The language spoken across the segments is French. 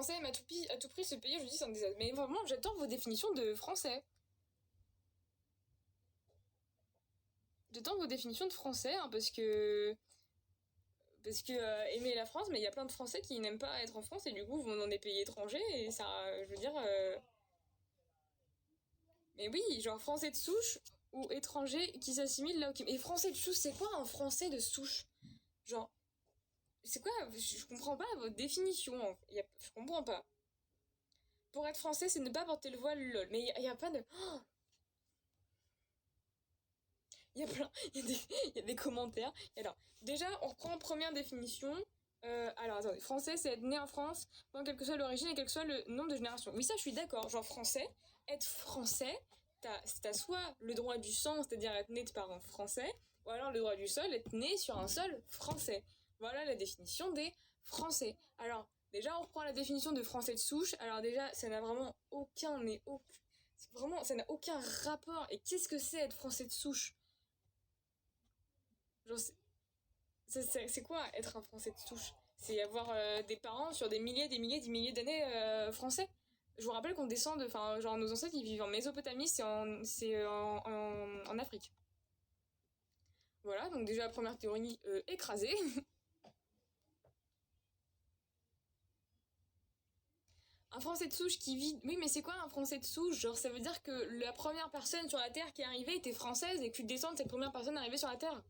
français aime à tout prix se payer, je dis c'est un désastre. Mais vraiment, j'attends vos définitions de français. J'attends vos définitions de français, hein, parce que aimer la France, mais il y a plein de Français qui n'aiment pas être en France et du coup vont dans des pays étrangers et ça, je veux dire, mais oui, genre français de souche ou étranger qui s'assimile là. Et français de souche, c'est quoi un français de souche? Genre, c'est quoi? Je comprends pas votre définition. Je comprends pas. Pour être français, c'est ne pas porter le voile, lol. Mais il y a pas de. Il y a plein. Il y a des commentaires. Et alors, déjà, on reprend en première définition. Alors, attendez. Français, c'est être né en France, bon, quelle que soit l'origine et quel que soit le nombre de générations. Oui, ça, je suis d'accord. Genre, français, être français, t'as soit le droit du sang, c'est-à-dire être né de parents français, ou alors le droit du sol, être né sur un sol français. Voilà la définition des Français. Alors, déjà, on reprend la définition de Français de souche. Alors, déjà, ça n'a vraiment aucun, mais aucun. Vraiment, ça n'a aucun rapport. Et qu'est-ce que c'est être Français de souche? Genre, c'est quoi être un Français de souche? C'est avoir des parents sur des milliers d'années français. Je vous rappelle qu'on descend de. Enfin, genre, nos ancêtres, ils vivent en Mésopotamie, c'est en Afrique. Voilà, donc déjà, première théorie écrasée. Un Français de souche qui vit. Oui, mais c'est quoi un Français de souche? Genre, ça veut dire que la première personne sur la Terre qui est arrivée était française et que tu descends de cette première personne arrivée sur la Terre.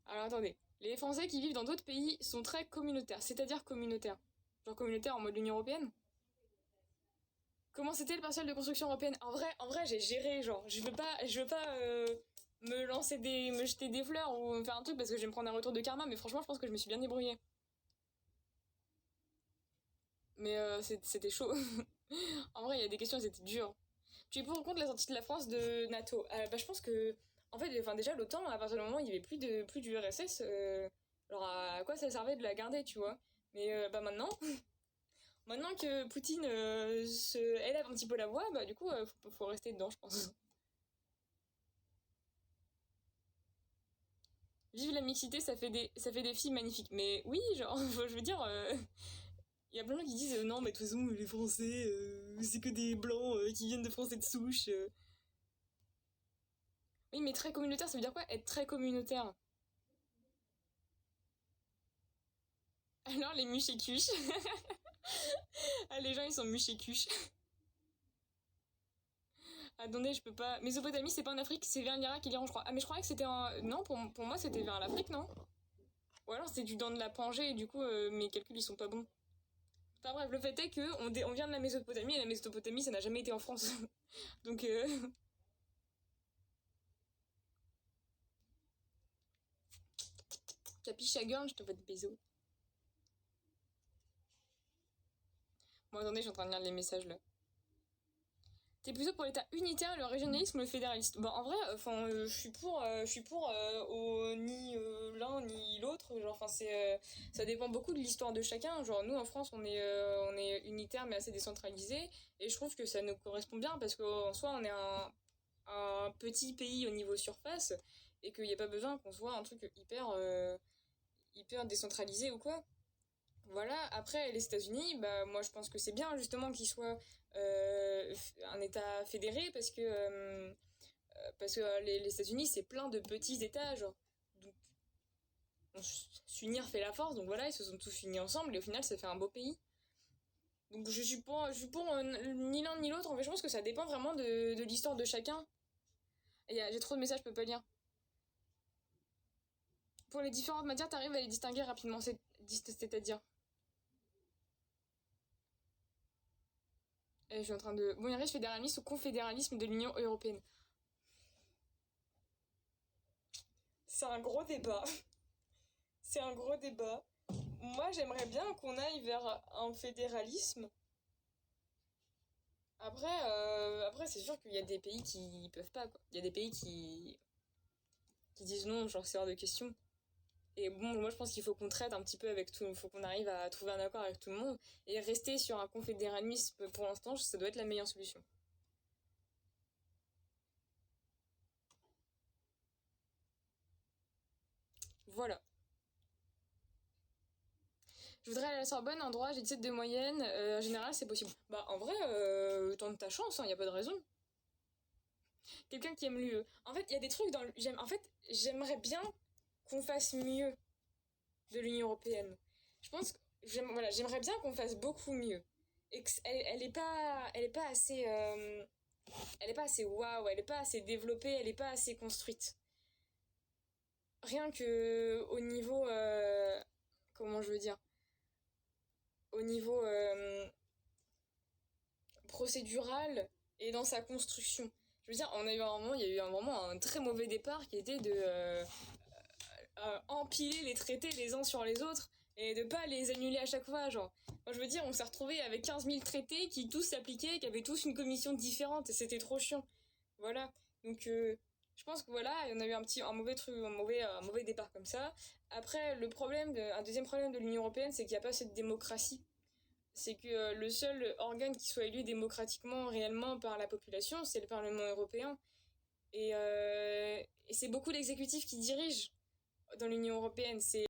Alors attendez. Les Français qui vivent dans d'autres pays sont très communautaires. C'est-à-dire communautaires. Genre communautaire en mode l'Union Européenne. Comment c'était le partiel de construction européenne? En vrai, j'ai géré, genre, je veux pas me jeter des fleurs ou me faire un truc parce que je vais me prendre un retour de karma, mais franchement, je pense que je me suis bien débrouillée. Mais c'était chaud. En vrai, il y a des questions, c'était dur. Tu es pour ou contre la sortie de la France de NATO? Bah, je pense que, en fait, enfin, déjà, l'OTAN, à partir du moment où il y avait plus du RSS, genre, à quoi ça servait de la garder, tu vois? Mais bah maintenant, maintenant que Poutine se élève un petit peu la voix, bah du coup, faut rester dedans, je pense. Vive la mixité, ça fait des filles magnifiques. Mais oui, genre, je veux dire, il y a plein de gens qui disent non, mais de toute façon, les Français, c'est que des blancs qui viennent de Français de souche. Oui, mais très communautaire, ça veut dire quoi être très communautaire? Alors, les muches et cuches. Ah, les gens, ils sont muches et cuches. Attendez, je peux pas. Mésopotamie, c'est pas en Afrique, c'est vers l'Irak et l'Iran, je crois. Ah, mais je croyais que c'était en. Non, pour moi, c'était vers l'Afrique, non? Ou alors c'est du dent de la Pangée et du coup, mes calculs, ils sont pas bons. Enfin bref, le fait est que on vient de la Mésopotamie et la Mésopotamie, ça n'a jamais été en France. Donc, capiche à gueule, je te fais des bisous. Bon, attendez, je suis en train de lire les messages là. T'es plutôt pour l'État unitaire, le régionalisme ou le fédéraliste? Bon, en vrai, enfin, je suis pour ni l'un ni l'autre. Genre, enfin, ça dépend beaucoup de l'histoire de chacun. Genre, nous en France, on est unitaire mais assez décentralisé, et je trouve que ça nous correspond bien parce qu'en soi, on est un petit pays au niveau surface et qu'il n'y a pas besoin qu'on soit un truc hyper décentralisé ou quoi. Voilà, après les États-Unis, bah moi je pense que c'est bien justement qu'ils soient un État fédéré parce que les États-Unis c'est plein de petits États genre. Donc s'unir fait la force, donc voilà, ils se sont tous unis ensemble et au final ça fait un beau pays. Donc je suis pour ni l'un ni l'autre, en fait je pense que ça dépend vraiment de l'histoire de chacun. J'ai trop de messages, je peux pas lire. Pour les différentes matières, t'arrives à les distinguer rapidement, c'est-à-dire. Je suis en train de. Bon, il y a fédéralisme ou confédéralisme de l'Union Européenne. C'est un gros débat. C'est un gros débat. Moi, j'aimerais bien qu'on aille vers un fédéralisme. Après c'est sûr qu'il y a des pays qui peuvent pas, quoi. Il y a des pays qui disent non, genre c'est hors de question. Et bon, moi je pense qu'il faut qu'on traite un petit peu avec tout, il faut qu'on arrive à trouver un accord avec tout le monde. Et rester sur un confédéralisme pour l'instant, ça doit être la meilleure solution. Voilà. Je voudrais aller à la Sorbonne en droit, j'ai 17 de moyenne, en général c'est possible. Bah en vrai, tente ta chance, y a pas de raison. Quelqu'un qui aime l'UE. En fait, il y a des trucs dans en fait, j'aimerais bien qu'on fasse mieux de l'Union Européenne. Je pense que voilà, j'aimerais bien qu'on fasse beaucoup mieux. Et elle est pas assez elle est pas assez waouh, elle est pas assez développée, elle est pas assez construite. Rien que au niveau comment je veux dire, au niveau procédural et dans sa construction. Je veux dire, on a eu un moment, il y a eu un moment un très mauvais départ qui était de empiler les traités les uns sur les autres et de pas les annuler à chaque fois, genre. Moi, je veux dire, on s'est retrouvé avec 15 000 traités qui tous s'appliquaient, qui avaient tous une commission différente et c'était trop chiant. Voilà. Donc, je pense que voilà, on a eu un mauvais truc, un mauvais départ comme ça. Après, un deuxième problème de l'Union Européenne, c'est qu'il n'y a pas cette démocratie. C'est que le seul organe qui soit élu démocratiquement, réellement par la population, c'est le Parlement européen. Et c'est beaucoup l'exécutif qui dirige dans l'Union européenne. C'est